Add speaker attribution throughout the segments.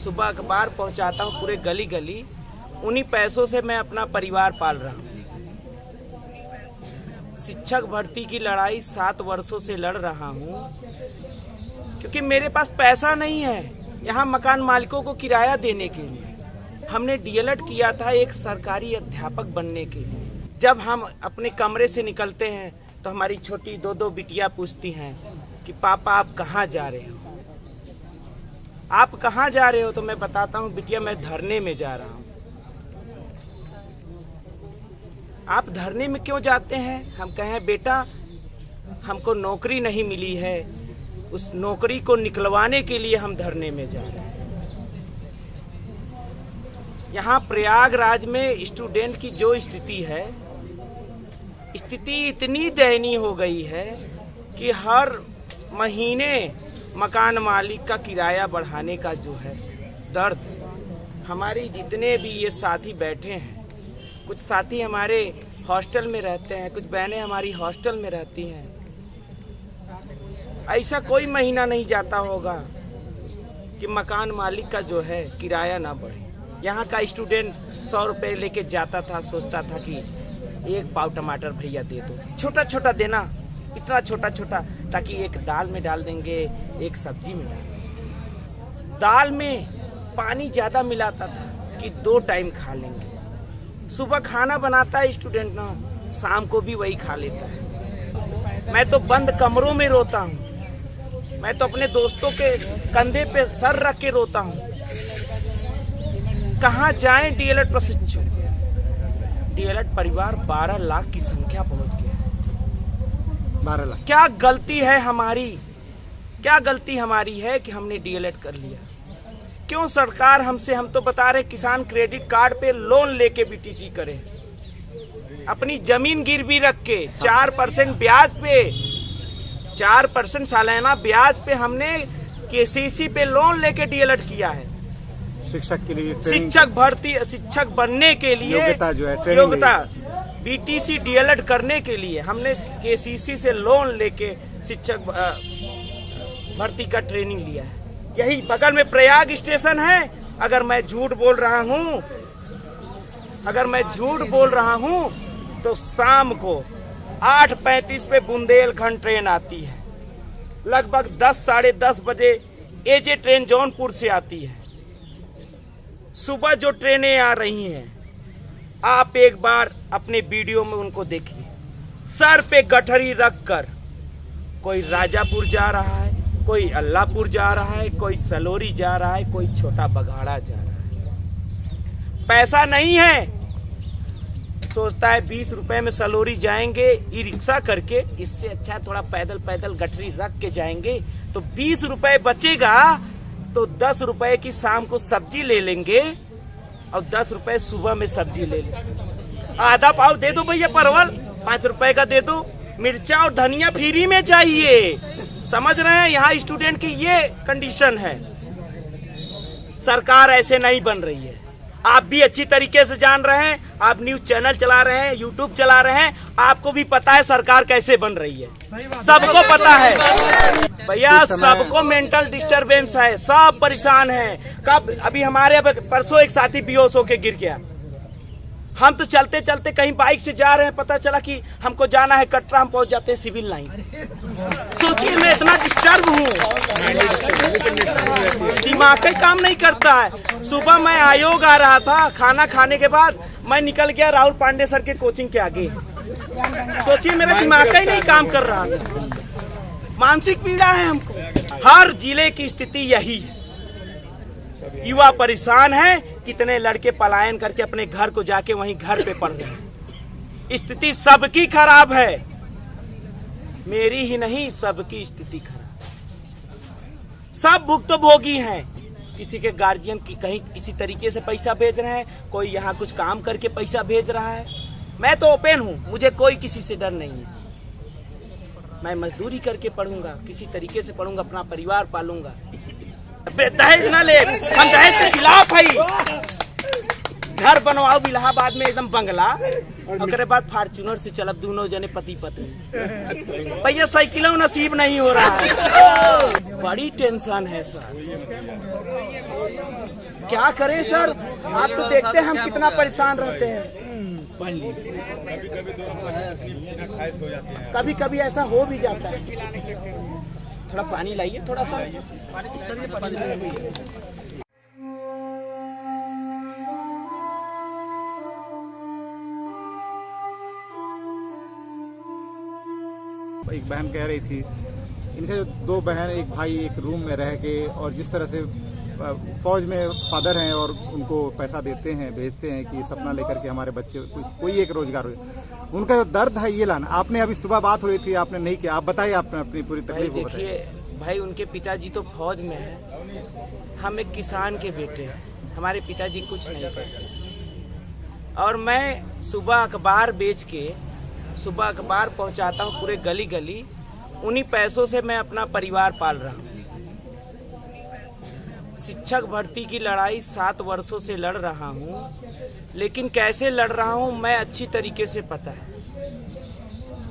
Speaker 1: सुबह अखबार पहुंचाता हूं पूरे गली गली। उन्हीं पैसों से मैं अपना परिवार पाल रहा हूं। शिक्षक भर्ती की लड़ाई 7 वर्षों से लड़ रहा हूं, क्योंकि मेरे पास पैसा नहीं है यहाँ मकान मालिकों को किराया देने के लिए। हमने डीएलएड किया था एक सरकारी अध्यापक बनने के लिए। जब हम अपने कमरे से निकलते हैं तो हमारी छोटी 2 बिटियां पूछती हैं कि पापा आप कहाँ जा रहे हो, आप कहाँ जा रहे हो? तो मैं बताता हूँ बिटिया मैं धरने में जा रहा हूँ। आप धरने में क्यों जाते हैं? हम कहें बेटा हमको नौकरी नहीं मिली है, उस नौकरी को निकलवाने के लिए हम धरने में जा रहे हैं। यहाँ प्रयागराज में स्टूडेंट की जो स्थिति है, स्थिति इतनी दयनीय हो गई है कि हर महीने मकान मालिक का किराया बढ़ाने का जो है दर्द, हमारे जितने भी ये साथी बैठे हैं, कुछ साथी हमारे हॉस्टल में रहते हैं, कुछ बहनें हमारी हॉस्टल में रहती हैं। ऐसा कोई महीना नहीं जाता होगा कि मकान मालिक का जो है किराया ना बढ़े। यहाँ का स्टूडेंट 100 रुपये लेके जाता था, सोचता था कि 1 पाव टमाटर भैया दे दो, छोटा छोटा देना, इतना छोटा छोटा, ताकि एक दाल में डाल देंगे, एक सब्जी में डाल देंगे। दाल में पानी ज़्यादा मिलाता था कि 2 टाइम खा लेंगे। सुबह खाना बनाता है स्टूडेंट ना, शाम को भी वही खा लेता है। मैं तो बंद कमरों में रोता हूँ, मैं तो अपने दोस्तों के कंधे पे सर रख के रोता हूँ। कहाँ जाएं डीएलएड प्रशिक्षु? डीएलएड परिवार 12 लाख की संख्या पहुंच गया है।
Speaker 2: 12 लाख।
Speaker 1: क्या गलती है हमारी? क्या गलती हमारी है कि हमने डीएलएड कर लिया? क्यों सरकार हमसे, हम तो बता रहे किसान क्रेडिट कार्ड पे लोन लेके बीटीसी करें, अपनी जमीन गिरवी रख के 4% ब्याज पे, 4% सालाना ब्याज पे हमने केसीसी पे लोन लेके डीएलएड किया है।
Speaker 2: शिक्षक के लिए
Speaker 1: शिक्षक भर्ती, शिक्षक बनने के लिए
Speaker 2: योग्यता जो है,
Speaker 1: योग्यता बीटीसी डीएलएड करने के लिए हमने केसीसी से लोन लेके शिक्षक भर्ती का ट्रेनिंग लिया है। यही बगल में प्रयाग स्टेशन है। अगर मैं झूठ बोल रहा हूँ, तो शाम को 8:35 पे बुंदेलखंड ट्रेन आती है। लगभग 10 साढ़े 10 बजे एजे ट्रेन जौनपुर से आती है। सुबह जो ट्रेनें आ रही हैं, आप एक बार अपने वीडियो में उनको देखिए। सर पे गठरी रखकर कोई राजापुर जा रहा है, कोई अल्लाहपुर जा रहा है, कोई सलोरी जा रहा है, कोई छोटा बघाड़ा जा रहा है। पैसा नहीं है, सोचता है 20 रुपए में सलोरी जाएंगे ई रिक्शा करके, इससे अच्छा थोड़ा पैदल पैदल गठरी रख के जाएंगे तो 20 रुपए बचेगा, तो 10 रुपए की शाम को सब्जी ले लेंगे और 10 रुपए सुबह में सब्जी ले लेंगे। आधा पाव दे दो भैया परवल, 5 रुपए का दे दो। मिर्चा और धनिया फ्री में चाहिए। समझ रहे हैं? यहाँ स्टूडेंट की ये कंडीशन है। सरकार ऐसे नहीं बन रही है। आप भी अच्छी तरीके से जान रहे हैं, आप न्यूज चैनल चला रहे हैं, यूट्यूब चला रहे हैं, आपको भी पता है सरकार कैसे बन रही है। सबको पता है भैया, सबको मेंटल डिस्टरबेंस है, सब परेशान हैं। कब अभी हमारे परसों एक साथी बेहोश होके गिर गया। हम तो चलते चलते कहीं बाइक से जा रहे हैं, पता चला कि हमको जाना है कटरा, हम पहुंच जाते हैं सिविल लाइन। सोचिए मैं इतना डिस्टर्ब हूँ, दिमाग काम नहीं करता है। सुबह मैं आयोग आ रहा था, खाना खाने के बाद मैं निकल गया राहुल पांडे सर के कोचिंग के आगे। सोचिए मेरा दिमाग ही नहीं काम कर रहा था। मानसिक पीड़ा है हमको। हर जिले की स्थिति यही है। युवा परेशान है, कितने लड़के पलायन करके अपने घर को जाके वहीं घर पे पढ़ रहे हैं। स्थिति सबकी खराब है, मेरी ही नहीं, सबकी स्थिति खराब। सब भुक्तभोगी हैं। किसी के गार्जियन की कहीं किसी तरीके से पैसा भेज रहे हैं, कोई यहाँ कुछ काम करके पैसा भेज रहा है। मैं तो ओपन हूँ, मुझे कोई किसी से डर नहीं है। मैं मजदूरी करके पढ़ूंगा, किसी तरीके से पढ़ूंगा, अपना परिवार पालूंगा। दहेज ना ले, हम दहेज के खिलाफ है। घर बनवाओ इलाहाबाद में एकदम बंगला, और बाद फॉर्च्यूनर से चलब दोनों जने पति पत्नी। भैया साइकिलों नसीब नहीं हो रहा है। बड़ी टेंशन है सर। क्या करें सर, आप तो देखते हैं हम कितना परेशान रहते हैं। कभी कभी ऐसा हो भी जाता है। थोड़ा पानी लाइए, थोड़ा सा
Speaker 2: एक बहन कह रही थी, इनके जो दो बहन एक भाई एक रूम में रह के, और जिस तरह से फौज में फादर हैं और उनको पैसा देते हैं, भेजते हैं कि सपना लेकर के हमारे बच्चे कोई एक रोजगार हो, उनका जो दर्द है ये लाना। आपने अभी सुबह बात हो रही थी, आपने नहीं किया, आप बताइए, आपने अपनी पूरी तकलीफ को बताइए।
Speaker 1: देखिए भाई, उनके पिताजी तो फौज में है, हम एक किसान के बेटे हैं, हमारे पिताजी कुछ नहीं करते। और मैं सुबह अखबार बेच के सुबह अखबार पहुंचाता हूं पूरे गली गली, उन्हीं पैसों से मैं अपना परिवार पाल रहा हूं। शिक्षक भर्ती की लड़ाई 7 वर्षों से लड़ रहा हूं, लेकिन कैसे लड़ रहा हूं मैं अच्छी तरीके से पता है,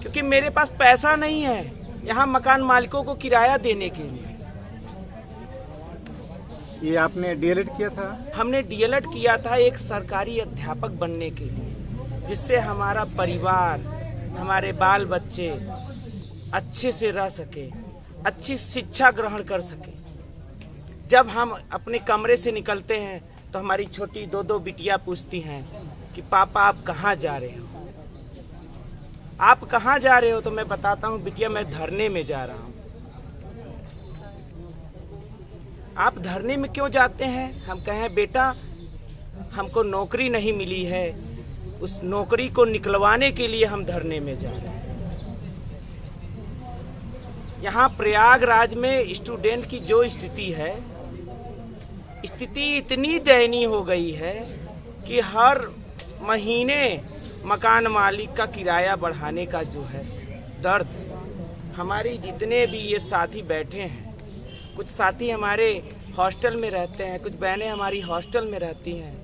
Speaker 1: क्योंकि मेरे पास पैसा नहीं है यहाँ मकान मालिकों को किराया देने के लिए।
Speaker 2: ये आपने डीएलएड किया था?
Speaker 1: हमने डीएलएड किया था एक सरकारी अध्यापक बनने के लिए, जिससे हमारा परिवार, हमारे बाल बच्चे अच्छे से रह सके, अच्छी शिक्षा ग्रहण कर सके। जब हम अपने कमरे से निकलते हैं तो हमारी छोटी 2-2 बिटियां पूछती हैं कि पापा आप कहाँ जा रहे हो, आप कहाँ जा रहे हो? तो मैं बताता हूँ, बिटिया मैं धरने में जा रहा हूँ। आप धरने में क्यों जाते हैं? हम कहें बेटा हमको नौकरी नहीं मिली है, उस नौकरी को निकलवाने के लिए हम धरने में जा रहे हैं। यहाँ प्रयागराज में स्टूडेंट की जो स्थिति है, स्थिति इतनी दयनीय हो गई है कि हर महीने मकान मालिक का किराया बढ़ाने का जो है दर्द, हमारे जितने भी ये साथी बैठे हैं, कुछ साथी हमारे हॉस्टल में रहते हैं, कुछ बहनें हमारी हॉस्टल में रहती हैं,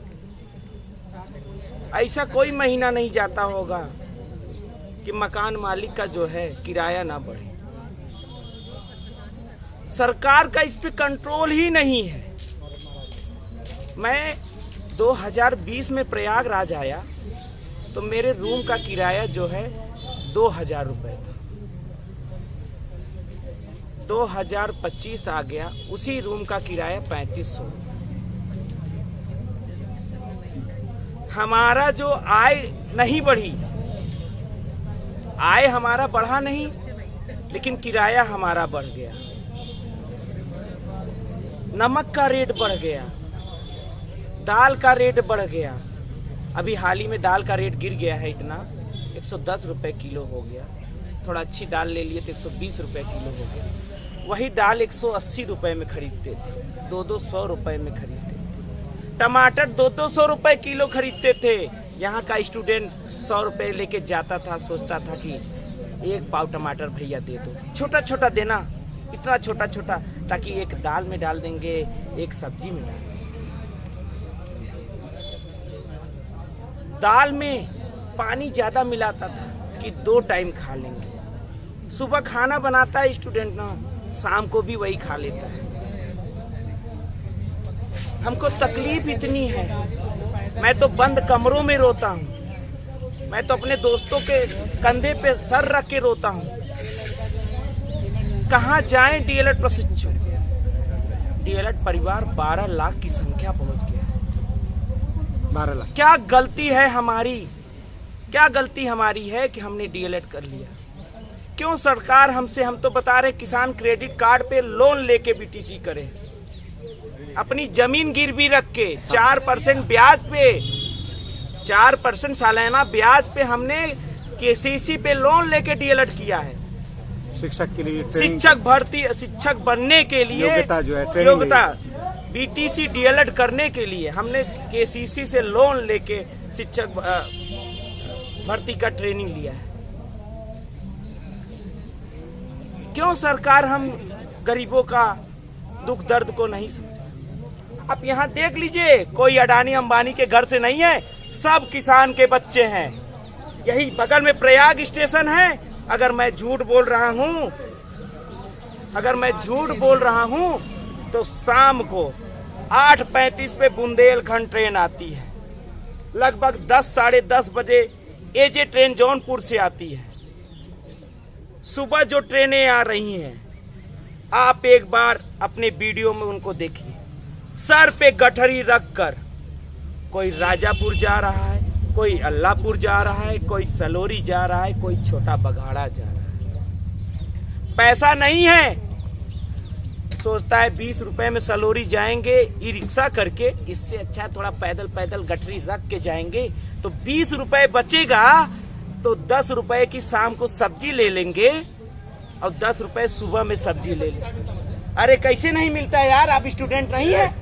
Speaker 1: ऐसा कोई महीना नहीं जाता होगा कि मकान मालिक का जो है किराया ना बढ़े। सरकार का इस पे कंट्रोल ही नहीं है। मैं 2020 में प्रयागराज आया तो मेरे रूम का किराया जो है 2000 रुपये था। 2025 आ गया, उसी रूम का किराया 3500। हमारा जो आय नहीं बढ़ी, आय हमारा बढ़ा नहीं, लेकिन किराया हमारा बढ़ गया। नमक का रेट बढ़ गया, दाल का रेट बढ़ गया। अभी हाल ही में दाल का रेट गिर गया है इतना, 110 रुपए किलो हो गया। थोड़ा अच्छी दाल ले लिए तो 120 रुपए किलो हो गया। वही दाल 180 रुपए में खरीदते थे, 200 रुपए में खरीदते थे। टमाटर 200 रुपए किलो खरीदते थे। यहाँ का स्टूडेंट 100 रुपए लेके जाता था, सोचता था कि 1 पाव टमाटर भैया दे दो, छोटा छोटा देना, इतना छोटा छोटा, ताकि एक दाल में डाल देंगे, एक सब्जी में डाल देंगे। दाल में पानी ज्यादा मिलाता था कि 2 टाइम खा लेंगे। सुबह खाना बनाता है स्टूडेंट ना, शाम को भी वही खा लेता है। हमको तकलीफ इतनी है, मैं तो बंद कमरों में रोता हूँ, मैं तो अपने दोस्तों के कंधे पे सर रख के रोता हूँ। कहाँ जाएं डीएलएड प्रशिक्षु? डीएलएड परिवार 12 लाख की संख्या पहुंच गया है।
Speaker 2: 12 लाख।
Speaker 1: क्या गलती है हमारी? क्या गलती हमारी है कि हमने डीएलएड कर लिया? क्यों सरकार हमसे, हम तो बता रहे किसान क्रेडिट कार्ड पे लोन लेके बीटीसी करे, अपनी जमीन गिरवी रख के 4% ब्याज पे, 4% सालाना ब्याज पे हमने केसीसी पे लोन लेके डीएलएड किया है।
Speaker 2: शिक्षक के लिए
Speaker 1: शिक्षक भर्ती, शिक्षक बनने के लिए
Speaker 2: योग्यता जो है,
Speaker 1: योग्यता बीटीसी डीएलएड करने के लिए हमने केसीसी से लोन लेके शिक्षक भर्ती का ट्रेनिंग लिया है। क्यों सरकार हम गरीबों का दुख दर्द को नहीं समझे? आप यहाँ देख लीजिए, कोई अडानी अंबानी के घर से नहीं है, सब किसान के बच्चे हैं। यही बगल में प्रयाग स्टेशन है। अगर मैं झूठ बोल रहा हूँ, तो शाम को 8:35 पे बुंदेलखंड ट्रेन आती है। लगभग 10 साढ़े 10 बजे एजे ट्रेन जौनपुर से आती है। सुबह जो ट्रेनें आ रही हैं, आप एक बार अपने वीडियो में उनको देखिए। सर पे गठरी रखकर कोई राजापुर जा रहा है, कोई अल्लाहपुर जा रहा है, कोई सलोरी जा रहा है, कोई छोटा बघाड़ा जा रहा है। पैसा नहीं है, सोचता है 20 रुपए में सलोरी जाएंगे ई रिक्शा करके, इससे अच्छा थोड़ा पैदल पैदल गठरी रख के जाएंगे तो 20 रुपए बचेगा, तो 10 रुपए की शाम को सब्जी ले लेंगे और 10 रुपए सुबह में सब्जी ले लेंगे। अरे कैसे नहीं मिलता है यार, आप स्टूडेंट नहीं है?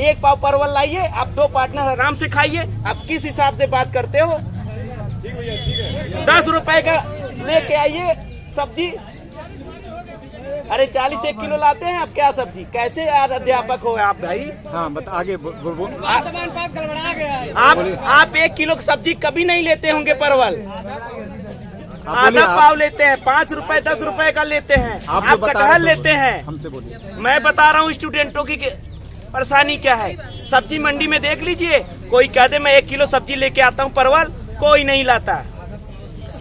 Speaker 1: एक पाव परवल लाइए, आप 2 पार्टनर आराम से खाइए। आप किस हिसाब से बात करते हो? 10 रुपए का लेके आइए सब्जी। अरे 40 1 किलो लाते हैं आप, क्या सब्जी? कैसे यार अध्यापक हो आप भाई?
Speaker 2: हाँ आगे
Speaker 1: आप 1 किलो सब्जी कभी नहीं लेते होंगे परवल, आधा पाव लेते हैं, 5 रुपए 10 रुपए का लेते हैं। आप कटहल लेते हैं।
Speaker 2: हमसे बोलिए।
Speaker 1: मैं बता रहा हूँ स्टूडेंटों की परेशानी क्या है। सब्जी मंडी में देख लीजिए, कोई कह दे मैं 1 किलो सब्जी लेके आता हूँ परवल, कोई नहीं लाता।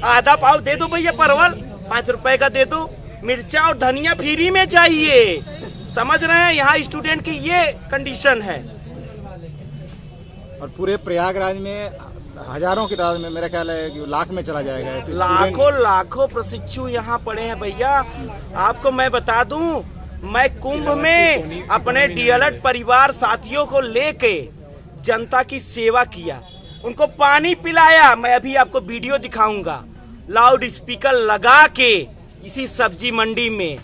Speaker 1: आधा पाव दे दो भैया परवल, 5 रुपए का दे दो। मिर्चा और धनिया फ्री में चाहिए, समझ रहे हैं? यहाँ स्टूडेंट की ये कंडीशन है।
Speaker 2: और पूरे प्रयागराज में हजारों की तादाद में, मेरा ख्याल है कि लाख में चला जाएगा ऐसे
Speaker 1: लाखों प्रशिक्षु यहाँ पड़े हैं भैया। आपको मैं बता दूं, मैं कुंभ में अपने डीएलएड परिवार साथियों को लेके जनता की सेवा किया, उनको पानी पिलाया। मैं अभी आपको वीडियो दिखाऊंगा, लाउड स्पीकर लगा के इसी सब्जी मंडी में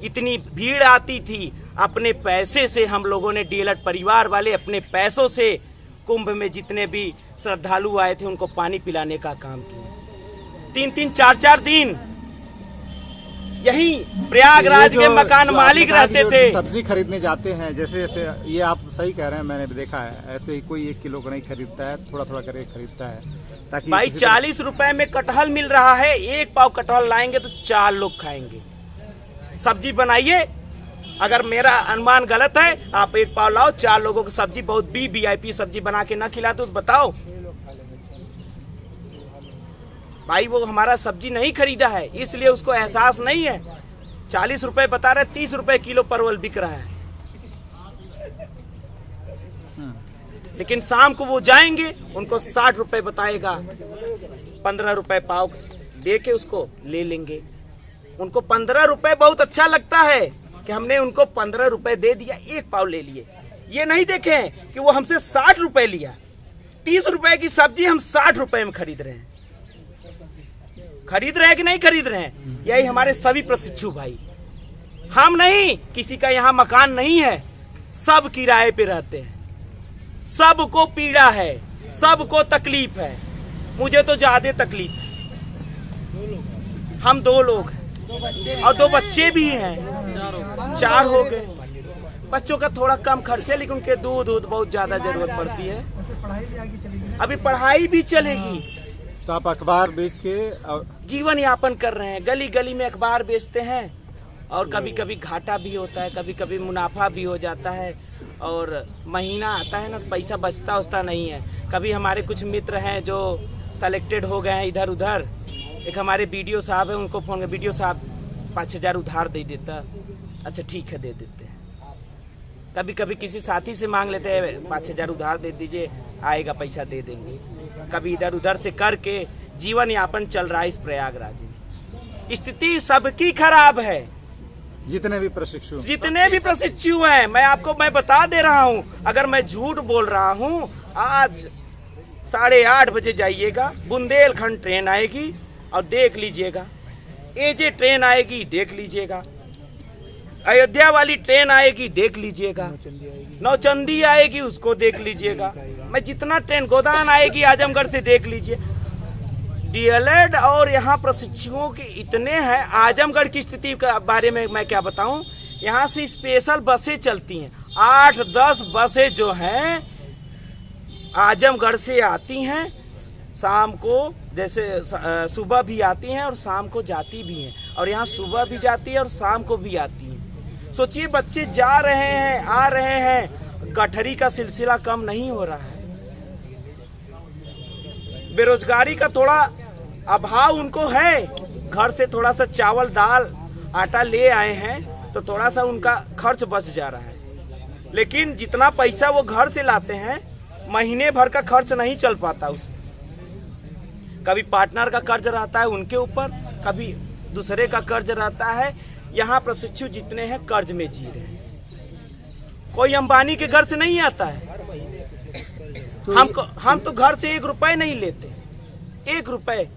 Speaker 1: इतनी भीड़ आती थी। अपने पैसे से हम लोगों ने, डीएलएड परिवार वाले अपने पैसों से कुंभ में जितने भी श्रद्धालु आए थे उनको पानी पिलाने का काम किया। 3-3 4-4 दिन यही प्रयागराज के मकान मालिक रहते थे।
Speaker 2: सब्जी खरीदने जाते हैं, जैसे जैसे ये आप सही कह रहे हैं, मैंने भी देखा है, ऐसे ही कोई 1 किलो का नहीं खरीदता है, थोड़ा थोड़ा करके खरीदता है ताकि
Speaker 1: भाई 40 रुपए में कटहल मिल रहा है, 1 पाव कटहल लाएंगे तो 4 लोग खाएंगे। सब्जी बनाइए, अगर मेरा अनुमान गलत है आप 1 पाव लाओ, 4 लोगों की सब्जी, बहुत भी वीआईपी सब्जी बना के ना खिला दो तो बताओ भाई। वो हमारा सब्जी नहीं खरीदा है, इसलिए उसको एहसास नहीं है। 40 रुपए बता रहे, 30 रुपए किलो परवल बिक रहा है। लेकिन शाम को वो जाएंगे, उनको 60 रुपए बताएगा, 15 रुपए पाव दे के उसको ले लेंगे। उनको 15 रुपए बहुत अच्छा लगता है कि हमने उनको 15 रुपए दे दिया, 1 पाव ले लिए। ये नहीं देखें कि वो हमसे 60 रुपए लिया। 30 रुपए की सब्जी हम 60 रुपए में खरीद रहे हैं। खरीद रहे हैं कि नहीं खरीद रहे हैं? यही हमारे सभी प्रशिक्षु भाई। हम नहीं, किसी का यहाँ मकान नहीं है, सब किराए पे रहते हैं, सबको पीड़ा है, सबको तकलीफ है। मुझे तो ज्यादा तकलीफ है। हम 2 लोग हैं और 2 बच्चे भी हैं, 4 हो गए। बच्चों का थोड़ा कम खर्चे, लेकिन उनके दूध बहुत ज्यादा जरूरत पड़ती है। अभी पढ़ाई भी चलेगी।
Speaker 2: तो आप अखबार बेच के
Speaker 1: जीवन यापन कर रहे हैं। गली गली में अखबार बेचते हैं और कभी कभी घाटा भी होता है, कभी कभी मुनाफा भी हो जाता है। और महीना आता है ना, पैसा बचता उचता नहीं है। कभी हमारे कुछ मित्र हैं जो सेलेक्टेड हो गए हैं इधर उधर। एक हमारे बीडीओ साहब है, उनको फोन, बीडीओ साहब 5,000 उधार दे देता। अच्छा ठीक है, दे देते हैं। कभी कभी किसी साथी से मांग लेते हैं, 5,000 उधार दे दीजिए, आएगा पैसा दे देंगे। कभी इधर उधर से करके जीवन यापन चल रहा है इस प्रयागराज में। स्थिति सबकी खराब है,
Speaker 2: जितने भी प्रशिक्षु
Speaker 1: हैं। मैं बता दे रहा हूँ, अगर मैं झूठ बोल रहा हूँ, आज 8:30 बजे जाइएगा, बुंदेलखंड ट्रेन आएगी और देख लीजिएगा। एजे ट्रेन आएगी, देख लीजिएगा। अयोध्या वाली ट्रेन आएगी, देख लीजिएगा। नौचंदी आएगी, उसको देख लीजिएगा। मैं जितना ट्रेन, गोदान आएगी आजमगढ़ से, देख लीजिए। डीएलएड और यहाँ प्रशिक्षुओं के इतने हैं। आजमगढ़ की स्थिति के बारे में मैं क्या बताऊं, यहाँ से स्पेशल बसें चलती हैं। 8-10 बसें जो हैं आजमगढ़ से आती हैं, शाम को, जैसे सुबह भी आती हैं और शाम को जाती भी हैं। और यहाँ सुबह भी जाती है और शाम को भी आती है। सोचिए, बच्चे जा रहे हैं, आ रहे हैं, गठरी का सिलसिला कम नहीं हो रहा है। बेरोजगारी का थोड़ा अभाव उनको है, घर से थोड़ा सा चावल दाल आटा ले आए हैं तो थोड़ा सा उनका खर्च बच जा रहा है, लेकिन जितना पैसा वो घर से लाते हैं महीने भर का खर्च नहीं चल पाता उसमें। कभी पार्टनर का कर्ज रहता है उनके ऊपर, कभी दूसरे का कर्ज रहता है। यहाँ प्रशिक्षु जितने हैं कर्ज में जी रहे हैं। कोई अंबानी के घर से नहीं आता है। हम तो घर से 1 रुपए नहीं लेते, 1 रुपए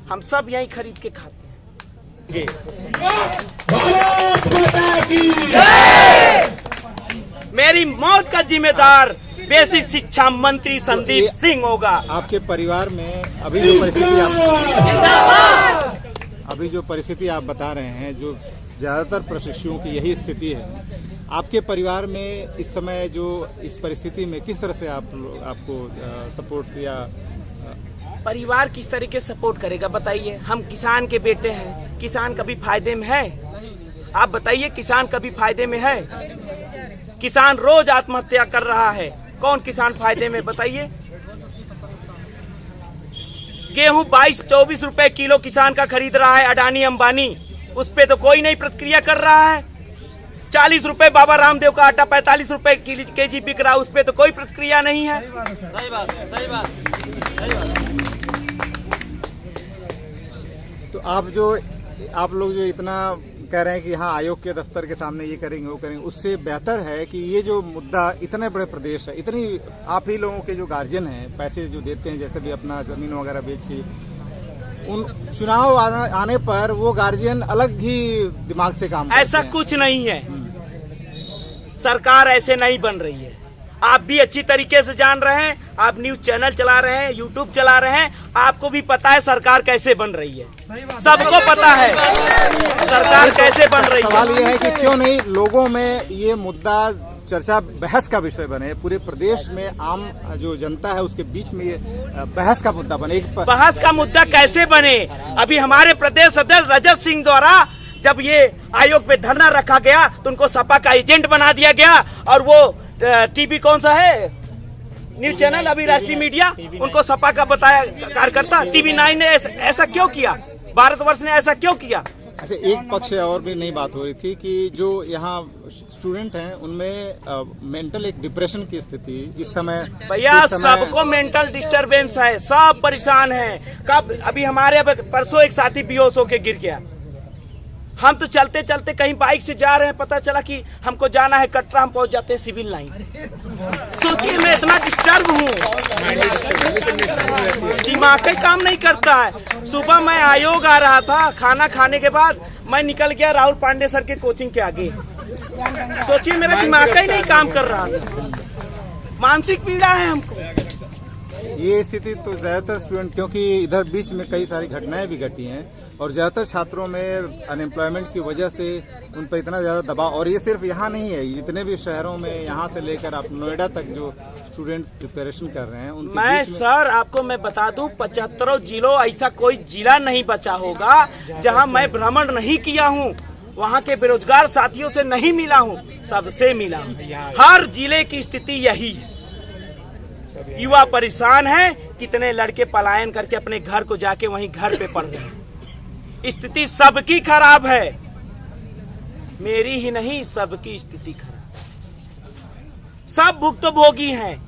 Speaker 1: हम सब यहीं खरीद के खाते हैं। मेरी मौत का जिम्मेदार बेसिक शिक्षा मंत्री संदीप सिंह होगा।
Speaker 2: आपके परिवार में अभी जो परिस्थिति आप बता रहे हैं, जो ज़्यादातर प्रशिक्षुओं की यही स्थिति है, आपके परिवार में इस समय जो इस परिस्थिति में किस तरह से आपको सपोर्ट या
Speaker 1: परिवार किस तरीके से सपोर्ट करेगा बताइए। हम किसान के बेटे हैं, किसान कभी फायदे में है? आप बताइए, किसान कभी फायदे में है? किसान रोज आत्महत्या कर रहा है, कौन किसान फायदे में बताइए। गेहूं 22-24 रुपए किलो किसान का खरीद रहा है अडानी अंबानी, उस पे तो कोई नहीं प्रतिक्रिया कर रहा है। 40 रुपए बाबा रामदेव का आटा 45 रुपए केजी बिक रहा है, उस पे तो कोई प्रतिक्रिया नहीं है। सही बात, सही बात, सही बात।
Speaker 2: तो आप लोग जो इतना कह रहे हैं कि हाँ आयोग के दफ्तर के सामने ये करेंगे वो करेंगे, उससे बेहतर है कि ये जो मुद्दा इतने बड़े प्रदेश है, इतनी आप ही लोगों के जो गार्जियन हैं पैसे जो देते हैं, जैसे भी अपना जमीन वगैरह बेच के, उन चुनाव आने पर वो गार्जियन अलग ही दिमाग से काम करते हैं।
Speaker 1: ऐसा कुछ नहीं है, सरकार ऐसे नहीं बन रही है। आप भी अच्छी तरीके से जान रहे हैं, आप न्यूज चैनल चला रहे हैं, यूट्यूब चला रहे हैं, आपको भी पता है सरकार कैसे बन रही है, सबको पता है सरकार कैसे बन रही है।
Speaker 2: सवाल ये है कि क्यों नहीं लोगों में ये मुद्दा चर्चा बहस का विषय बने, पूरे प्रदेश में आम जो जनता है उसके बीच में ये बहस का मुद्दा बने।
Speaker 1: बहस का मुद्दा कैसे बने? अभी हमारे प्रदेश अध्यक्ष रजत सिंह द्वारा जब ये आयोग पे धरना रखा गया तो उनको सपा का एजेंट बना दिया गया, और वो टीवी कौन सा है न्यूज चैनल अभी राष्ट्रीय मीडिया, उनको सपा का बताया कार्यकर्ता। टीवी 9 ने ऐसा क्यों किया? भारतवर्ष ने ऐसा क्यों किया?
Speaker 2: अच्छा, एक पक्ष और भी नई बात हो रही थी कि जो यहाँ स्टूडेंट हैं उनमें मेंटल एक डिप्रेशन की स्थिति इस समय।
Speaker 1: भैया सबको मेंटल डिस्टरबेंस है, सब परेशान हैं। कब अभी हमारे परसों एक साथी बेहोश होके गिर गया। हम तो चलते चलते कहीं बाइक से जा रहे हैं, पता चला कि हमको जाना है कटरा, हम पहुंच जाते हैं सिविल लाइन। सोचिए मैं इतना डिस्टर्ब हूँ, दिमाग काम नहीं करता है। सुबह मैं आयोग आ रहा था, खाना खाने के बाद मैं निकल गया राहुल पांडे सर के कोचिंग के आगे। सोचिए मेरा दिमाग ही नहीं काम कर रहा था, मानसिक पीड़ा है हमको।
Speaker 2: ये स्थिति तो ज्यादातर स्टूडेंट, क्योंकि इधर बीच में कई सारी घटनाएं भी घटी हैं और ज़्यादातर छात्रों में अनएम्प्लॉयमेंट की वजह से उन पर इतना ज़्यादा दबाव, और ये सिर्फ यहाँ नहीं है, जितने भी शहरों में यहाँ से लेकर आप नोएडा तक जो स्टूडेंट्स प्रिपरेशन कर रहे हैं उनके
Speaker 1: मैं सर आपको मैं बता दूं 75 जिलों ऐसा कोई जिला नहीं बचा होगा जहाँ मैं भ्रमण नहीं किया हूँ, वहाँ के बेरोजगार साथियों से नहीं मिला हूँ, सबसे मिला हूँ। हर जिले की स्थिति यही है, युवा परेशान है, कितने लड़के पलायन करके अपने घर को जाके वहीं घर पे पढ़ रहे हैं। स्थिति सबकी खराब है, मेरी ही नहीं सबकी स्थिति खराब। सब भुक्तभोगी हैं,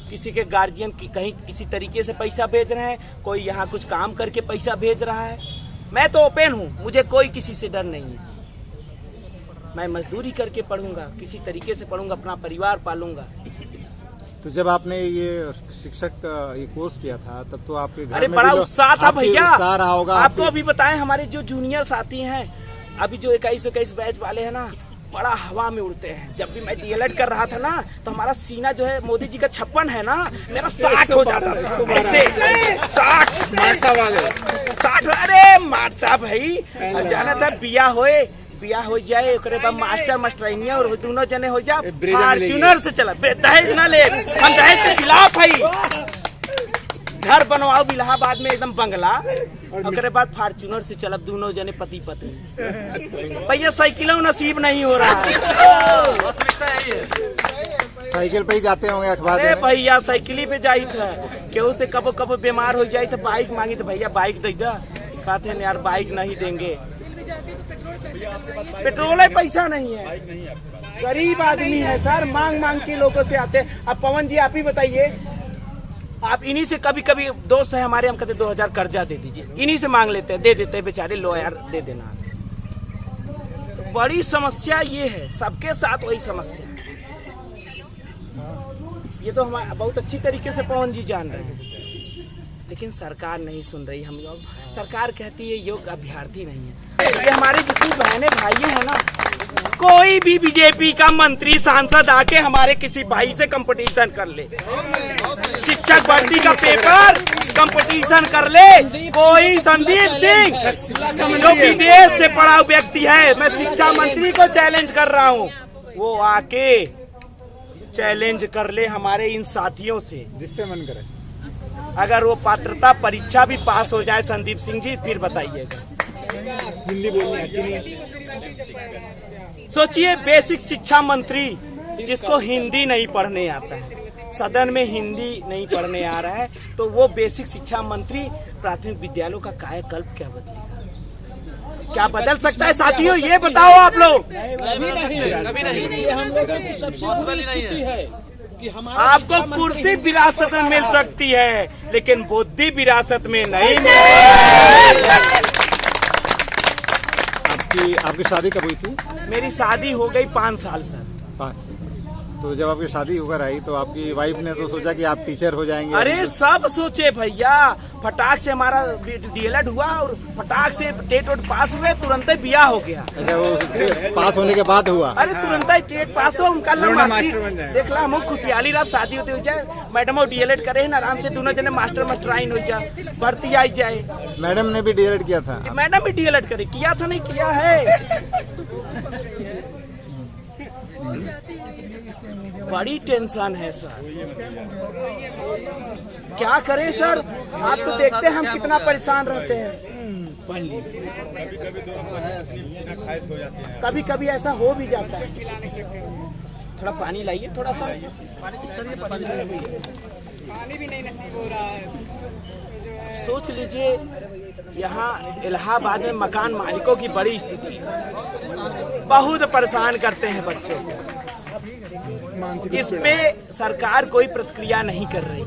Speaker 1: किसी के गार्जियन की कहीं किसी तरीके से पैसा भेज रहे हैं, कोई यहाँ कुछ काम करके पैसा भेज रहा है। मैं तो ओपन हूँ, मुझे कोई किसी से डर नहीं है। मैं मजदूरी करके पढ़ूंगा, किसी तरीके से पढ़ूंगा, अपना परिवार पालूंगा।
Speaker 2: तो जब आपने ये शिक्षक का ये कोर्स किया था तब तो आपके घर
Speaker 1: अरे
Speaker 2: में
Speaker 1: बड़ा उत्साह था भैया।
Speaker 2: होगा
Speaker 1: आपको अभी बताएं, हमारे जो जूनियर साथी हैं, अभी जो 21 बैच वाले हैं ना, बड़ा हवा में उड़ते हैं। जब भी मैं डीएलएड कर रहा था ना तो हमारा सीना जो है मोदी जी का 56 है ना, मेरा 60 हो जाता था ऐसे। 60 अरे मार साहब भाई जाना था, बिया हो जाए ओकरे बाद मास्टर मास्टरनिया और दोनों जने हो जाए फॉर्च्यूनर से चला, दहेज ना ले, हम दहेज के खिलाफ है। घर बनवाओ इलाहाबाद में एकदम बंगला, ओकरे बाद फॉर्च्यूनर से चलब दोनों जने पति पत्नी। भैया साइकिलों नसीब नहीं हो रहा है।
Speaker 2: साइकिल पे ही जाते होंगे अखबार
Speaker 1: अरे
Speaker 2: देने?
Speaker 1: भैया साइकिली पे जाई था, केहू से कबो कबो बीमार हो जाई तो बाइक मांगी तो भैया बाइक दे दा, कहते हैं यार बाइक नहीं देंगे, पेट्रोल है पैसा नहीं है, गरीब आदमी है सर, मांग मांग के लोगों से आते हैं। अब पवन जी आप ही बताइए, आप इन्हीं से कभी कभी दोस्त है हमारे, हम कहते 2000 कर्जा दे दीजिए, इन्हीं से मांग लेते हैं, दे देते हैं बेचारे, लो यार दे देना। तो बड़ी समस्या ये है, सबके साथ वही समस्या है। ये तो हमारा बहुत अच्छी तरीके से पवन जी जान रहे हैं, लेकिन सरकार नहीं सुन रही। हम लोग, सरकार कहती है योग अभ्यर्थी नहीं है। ये हमारे जितनी बहनें भाई हैं ना, कोई भी बीजेपी का मंत्री सांसद आके हमारे किसी भाई से कंपटीशन कर ले, शिक्षक भर्ती का पेपर कंपटीशन कर ले, कोई संदीप सिंह जो विदेश से पढ़ा व्यक्ति है, मैं शिक्षा मंत्री को चैलेंज कर रहा हूँ, वो आके चैलेंज कर ले हमारे इन साथियों से,
Speaker 2: जिससे मन करे।
Speaker 1: अगर वो पात्रता परीक्षा भी पास हो जाए संदीप सिंह जी, फिर बताइएगा।
Speaker 2: हिंदी बोलनी आती नहीं है।
Speaker 1: सोचिए बेसिक शिक्षा मंत्री जिसको हिंदी नहीं पढ़ने आता है, सदन में हिंदी नहीं पढ़ने आ रहा है, तो वो बेसिक शिक्षा मंत्री प्राथमिक विद्यालयों का कायाकल्प क्या बदलेगा, क्या बदल सकता है साथियों, ये बताओ आप लोग।
Speaker 3: ये हम लोगों की सबसे बुरी स्थिति है कि हमारा
Speaker 1: आपको कुर्सी विरासत में मिल सकती है, लेकिन बुद्धि विरासत में नहीं मिलेगी।
Speaker 2: आपकी शादी कब हुई थी?
Speaker 1: मेरी शादी हो गई 5 साल सर।
Speaker 2: 5। तो जब आपकी शादी होकर आई तो आपकी वाइफ ने तो सोचा कि आप टीचर हो जाएंगे?
Speaker 1: अरे सब सोचे भैया, फटाक से हमारा डीएलएड हुआ और फटाक से टेट वोट पास हुए, तुरंत ही बिया हो गया।
Speaker 2: अच्छा, वो पास होने के बाद हुआ?
Speaker 1: अरे तुरंत ही टेट पास हो, उनका देख ला, हम खुशहाली रात शादी होती हो जाए, मैडम डीएलएड करे ना, आराम से दोनों जने मास्टराइन हो जाए, भर्ती आई जाए।
Speaker 2: मैडम ने भी डीएलएड किया था?
Speaker 1: मैडम भी डीएलएड करे, किया था नहीं किया है। बड़ी टेंशन है सर, क्या करें सर, आप तो देखते हैं हम कितना परेशान रहते हैं। कभी कभी ऐसा हो भी जाता है। थोड़ा पानी लाइए, थोड़ा सा पानी भी नहीं नसीब हो रहा है। सोच लीजिए यहाँ इलाहाबाद में मकान मालिकों की बड़ी स्थिति है, बहुत परेशान करते हैं बच्चों को, इस पे सरकार कोई प्रतिक्रिया नहीं कर रही है।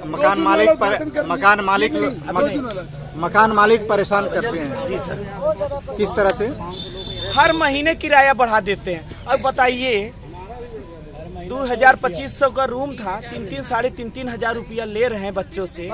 Speaker 2: मकान मालिक परेशान करते हैं।
Speaker 1: जी सर।
Speaker 2: किस तरह से?
Speaker 1: हर महीने किराया बढ़ा देते हैं। अब बताइए 2000-2500 का रूम था, 3-3 साढ़े 3-3 हजार रुपया ले रहे हैं बच्चों से।